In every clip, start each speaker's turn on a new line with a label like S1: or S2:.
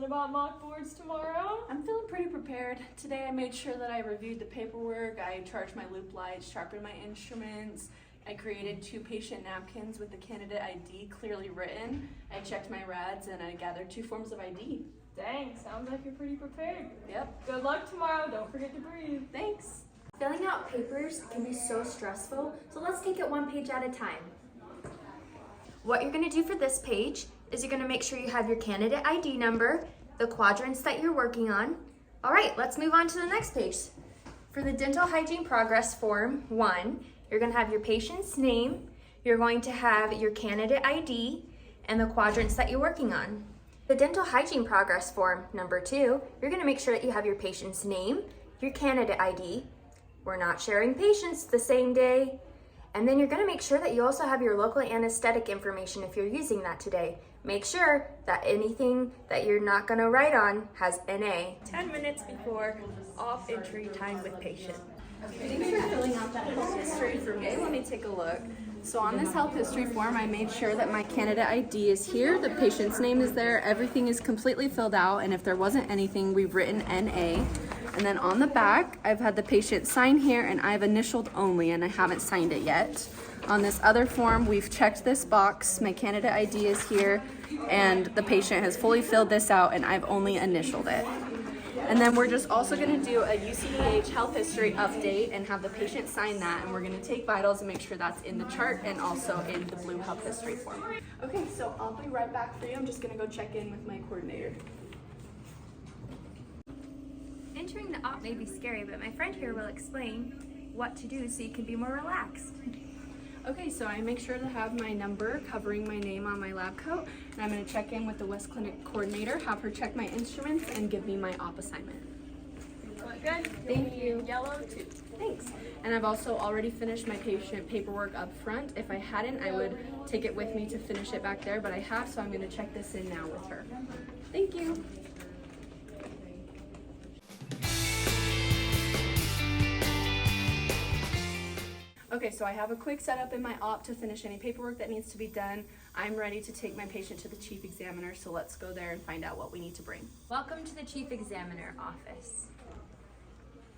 S1: about mock boards tomorrow?
S2: I'm feeling pretty prepared. Today I made sure that I reviewed the paperwork, I charged my loop lights, sharpened my instruments, I created 2 patient napkins with the candidate ID clearly written, I checked my RADs, and I gathered 2 forms of ID.
S1: Dang, sounds like you're pretty prepared.
S2: Yep.
S1: Good luck tomorrow, don't forget to breathe.
S2: Thanks.
S3: Filling out papers can be so stressful, so let's take it one page at a time. What you're going to do for this page is you're going to make sure you have your candidate ID number, the quadrants that you're working on. All right, let's move on to the next page. For the dental hygiene progress form 1, you're going to have your patient's name, you're going to have your candidate ID, and the quadrants that you're working on. The dental hygiene progress form number 2, you're going to make sure that you have your patient's name, your candidate ID. We're not sharing patients the same day. And then you're going to make sure that you also have your local anesthetic information if you're using that today. Make sure that anything that you're not going to write on has NA.
S4: 10 minutes before off entry time with patient.
S2: Thanks for filling out that health history for me. Let me take a look. So on this health history form, I made sure that my candidate ID is here, the patient's name is there, everything is completely filled out, and if there wasn't anything, we've written NA. And then on the back, I've had the patient sign here, and I've initialed only, and I haven't signed it yet. On this other form, we've checked this box, my candidate ID is here, and the patient has fully filled this out, and I've only initialed it. And then we're just also going to do a UCDH health history update and have the patient sign that, and we're going to take vitals and make sure that's in the chart and also in the blue health history form. Okay, so I'll be right back for you. I'm just going to go check in with my coordinator.
S3: Entering the op may be scary, but my friend here will explain what to do so you can be more relaxed.
S2: Okay, so I make sure to have my number covering my name on my lab coat, and I'm going to check in with the West Clinic coordinator, have her check my instruments, and give me my op assignment.
S1: Good.
S2: Thank you.
S1: Yellow too.
S2: Thanks. And I've also already finished my patient paperwork up front. If I hadn't, I would take it with me to finish it back there, but I have, so I'm going to check this in now with her. Thank you. Okay, so I have a quick setup in my op to finish any paperwork that needs to be done. I'm ready to take my patient to the chief examiner, so let's go there and find out what we need to bring.
S3: Welcome to the chief examiner office.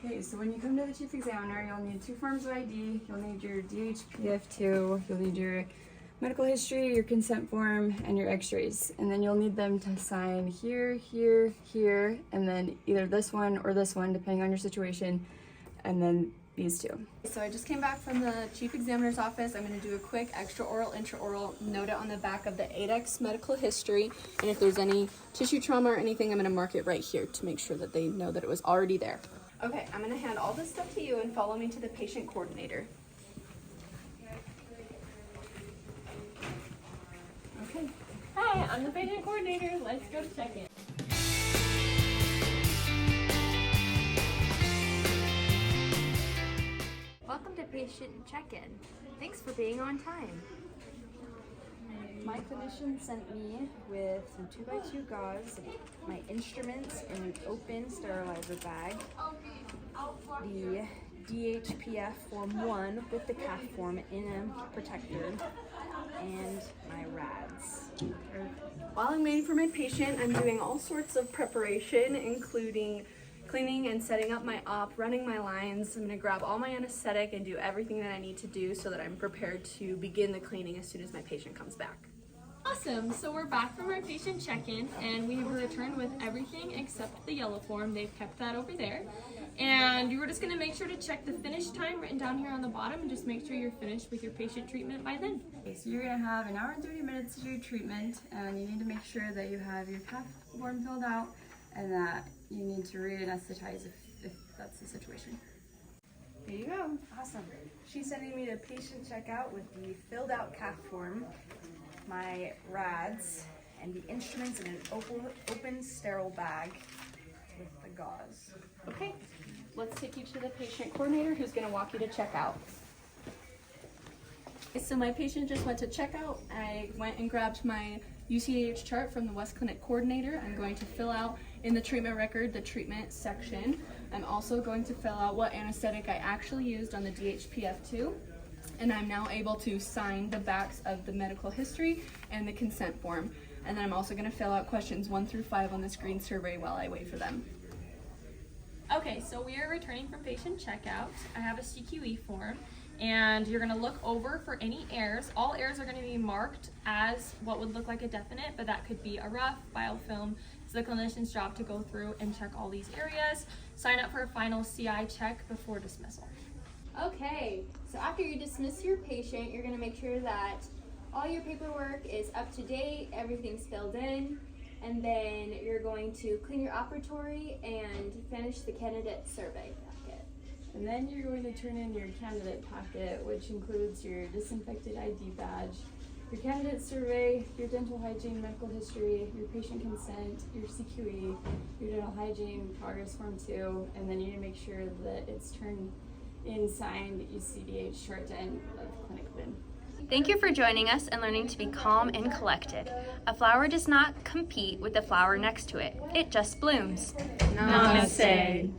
S5: Okay, so when you come to the chief examiner, you'll need 2 forms of ID. You'll need your DHPF2, you'll need your medical history, your consent form, and your x-rays. And then you'll need them to sign here, here, here, and then either this one or this one, depending on your situation, and then these 2.
S2: So I just came back from the chief examiner's office. I'm going to do a quick extraoral, intraoral, note it on the back of the 8X medical history, and if there's any tissue trauma or anything, I'm going to mark it right here to make sure that they know that it was already there. Okay, I'm going to hand all this stuff to you and follow me to the patient coordinator. Okay.
S1: Hi, I'm the patient coordinator. Let's go to check-in.
S3: Welcome to patient check-in. Thanks for being on time.
S4: My clinician sent me with some 2x2 gauze, my instruments in an open sterilizer bag, the DHPF form 1 with the CAF form in a protector, and my RADs.
S2: While I'm waiting for my patient, I'm doing all sorts of preparation, including cleaning and setting up my op, running my lines. I'm going to grab all my anesthetic and do everything that I need to do so that I'm prepared to begin the cleaning as soon as my patient comes back.
S1: Awesome, so we're back from our patient check-in and we have returned with everything except the yellow form. They've kept that over there. And you were just gonna make sure to check the finish time written down here on the bottom and just make sure you're finished with your patient treatment by then.
S5: Okay, so you're gonna have 1 hour and 30 minutes to do your treatment, and you need to make sure that you have your CAF form filled out and that you need to re-anesthetize if that's the situation.
S4: Here you go. Awesome. She's sending me the patient checkout with the filled out CAF form, my RADs, and the instruments in an open sterile bag with the gauze.
S2: Okay, let's take you to the patient coordinator who's going to walk you to checkout. So my patient just went to checkout. I went and grabbed my UCDH chart from the West Clinic coordinator. I'm going to fill out in the treatment record the treatment section. I'm also going to fill out what anesthetic I actually used on the DHPF2. And I'm now able to sign the backs of the medical history and the consent form. And then I'm also going to fill out questions 1 through 5 on this green survey while I wait for them.
S1: Okay, so we are returning from patient checkout. I have a CQE form, and you're gonna look over for any errors. All errors are gonna be marked as what would look like a definite, but that could be a rough, biofilm. It's the clinician's job to go through and check all these areas, sign up for a final CI check before dismissal.
S6: Okay, so after you dismiss your patient, you're gonna make sure that all your paperwork is up to date, everything's filled in, and then you're going to clean your operatory and finish the candidate survey packet.
S5: And then you're going to turn in your candidate packet, which includes your disinfected ID badge, your candidate survey, your dental hygiene, medical history, your patient consent, your CQE, your dental hygiene, progress form 2, and then you need to make sure that it's turned in signed UCDH short end of clinic bin.
S2: Thank you for joining us and learning to be calm and collected. A flower does not compete with the flower next to it. It just blooms.
S1: Namaste.